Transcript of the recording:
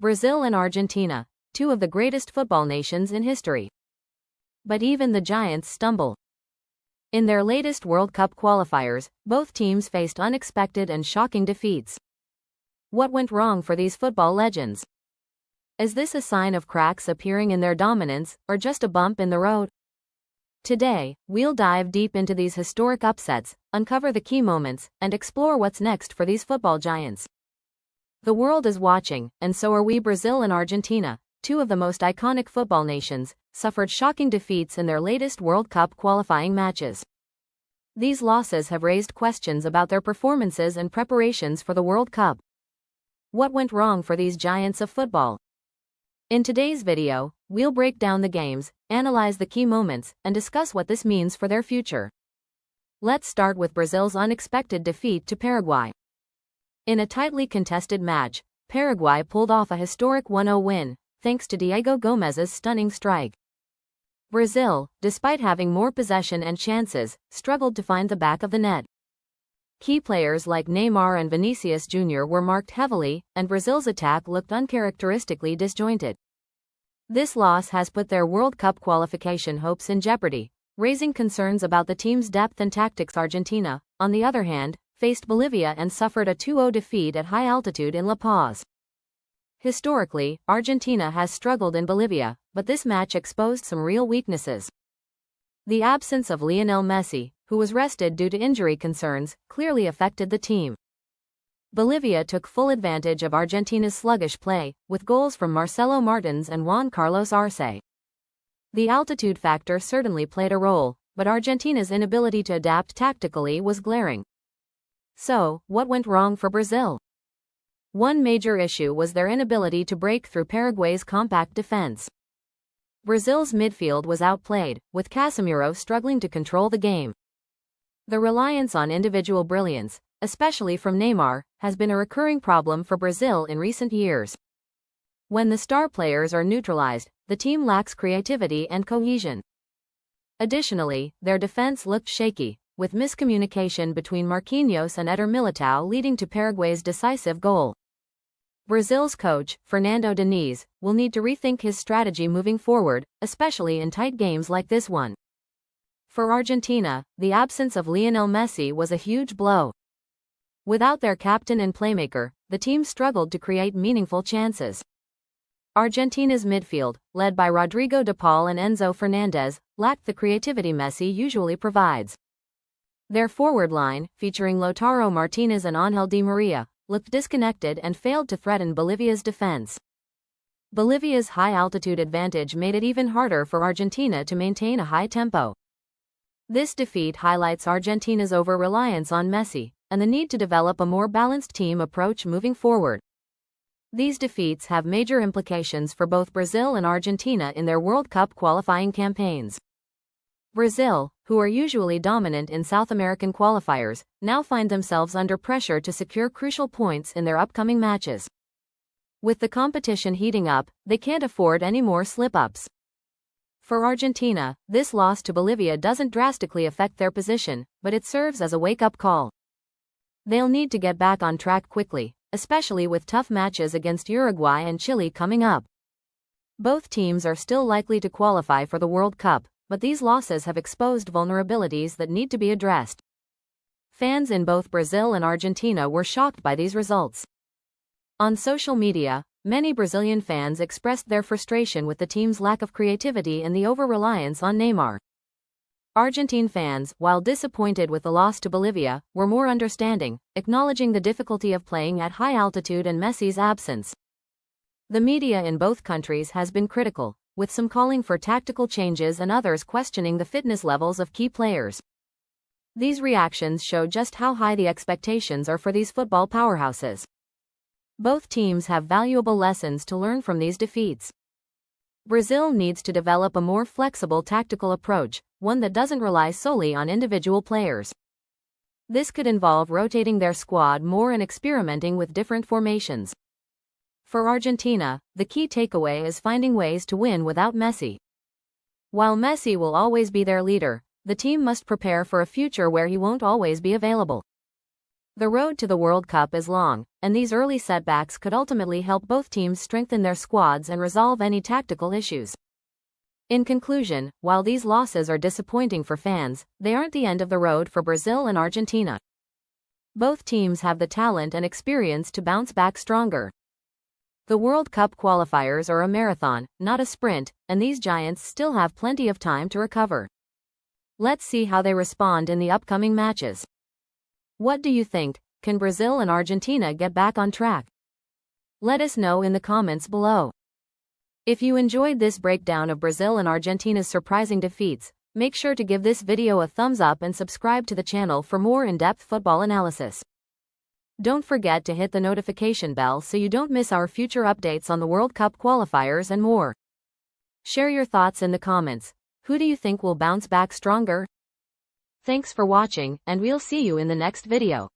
Brazil and Argentina, two of the greatest football nations in history. But even the giants stumble. In their latest World Cup qualifiers, both teams faced unexpected and shocking defeats. What went wrong for these football legends? Is this a sign of cracks appearing in their dominance, or just a bump in the road? Today, we'll dive deep into these historic upsets, uncover the key moments, and explore what's next for these football giants. The world is watching, and so are we. Brazil and Argentina, two of the most iconic football nations, suffered shocking defeats in their latest World Cup qualifying matches. These losses have raised questions about their performances and preparations for the World Cup. What went wrong for these giants of football? In today's video, we'll break down the games, analyze the key moments, and discuss what this means for their future. Let's start with Brazil's unexpected defeat to Paraguay. In a tightly contested match, Paraguay pulled off a historic 1-0 win, thanks to Diego Gomez's stunning strike. Brazil, despite having more possession and chances, struggled to find the back of the net. Key players like Neymar and Vinicius Jr. were marked heavily, and Brazil's attack looked uncharacteristically disjointed. This loss has put their World Cup qualification hopes in jeopardy, raising concerns about the team's depth and tactics. Argentina, on the other hand, faced Bolivia and suffered a 2-0 defeat at high altitude in La Paz. Historically, Argentina has struggled in Bolivia, but this match exposed some real weaknesses. The absence of Lionel Messi, who was rested due to injury concerns, clearly affected the team. Bolivia took full advantage of Argentina's sluggish play, with goals from Marcelo Martins and Juan Carlos Arce. The altitude factor certainly played a role, but Argentina's inability to adapt tactically was glaring. So, what went wrong for Brazil? One major issue was their inability to break through Paraguay's compact defense. Brazil's midfield was outplayed, with Casemiro struggling to control the game. The reliance on individual brilliance, especially from Neymar, has been a recurring problem for Brazil in recent years. When the star players are neutralized, the team lacks creativity and cohesion. Additionally, their defense looked shaky, with miscommunication between Marquinhos and Eder Militao leading to Paraguay's decisive goal. Brazil's coach, Fernando Diniz, will need to rethink his strategy moving forward, especially in tight games like this one. For Argentina, the absence of Lionel Messi was a huge blow. Without their captain and playmaker, the team struggled to create meaningful chances. Argentina's midfield, led by Rodrigo de Paul and Enzo Fernandez, lacked the creativity Messi usually provides. Their forward line, featuring Lautaro Martinez and Ángel Di Maria, looked disconnected and failed to threaten Bolivia's defense. Bolivia's high-altitude advantage made it even harder for Argentina to maintain a high tempo. This defeat highlights Argentina's over-reliance on Messi, and the need to develop a more balanced team approach moving forward. These defeats have major implications for both Brazil and Argentina in their World Cup qualifying campaigns. Brazil, who are usually dominant in South American qualifiers, now find themselves under pressure to secure crucial points in their upcoming matches. With the competition heating up, they can't afford any more slip-ups. For Argentina, this loss to Bolivia doesn't drastically affect their position, but it serves as a wake-up call. They'll need to get back on track quickly, especially with tough matches against Uruguay and Chile coming up. Both teams are still likely to qualify for the World Cup, but these losses have exposed vulnerabilities that need to be addressed. Fans in both Brazil and Argentina were shocked by these results. On social media, many Brazilian fans expressed their frustration with the team's lack of creativity and the over-reliance on Neymar. Argentine fans, while disappointed with the loss to Bolivia, were more understanding, acknowledging the difficulty of playing at high altitude and Messi's absence. The media in both countries has been critical, with some calling for tactical changes and others questioning the fitness levels of key players. These reactions show just how high the expectations are for these football powerhouses. Both teams have valuable lessons to learn from these defeats. Brazil needs to develop a more flexible tactical approach, one that doesn't rely solely on individual players. This could involve rotating their squad more and experimenting with different formations. For Argentina, the key takeaway is finding ways to win without Messi. While Messi will always be their leader, the team must prepare for a future where he won't always be available. The road to the World Cup is long, and these early setbacks could ultimately help both teams strengthen their squads and resolve any tactical issues. In conclusion, while these losses are disappointing for fans, they aren't the end of the road for Brazil and Argentina. Both teams have the talent and experience to bounce back stronger. The World Cup qualifiers are a marathon, not a sprint, and these giants still have plenty of time to recover. Let's see how they respond in the upcoming matches. What do you think? Can Brazil and Argentina get back on track? Let us know in the comments below. If you enjoyed this breakdown of Brazil and Argentina's surprising defeats, make sure to give this video a thumbs up and subscribe to the channel for more in-depth football analysis. Don't forget to hit the notification bell so you don't miss our future updates on the World Cup qualifiers and more. Share your thoughts in the comments. Who do you think will bounce back stronger? Thanks for watching, and we'll see you in the next video.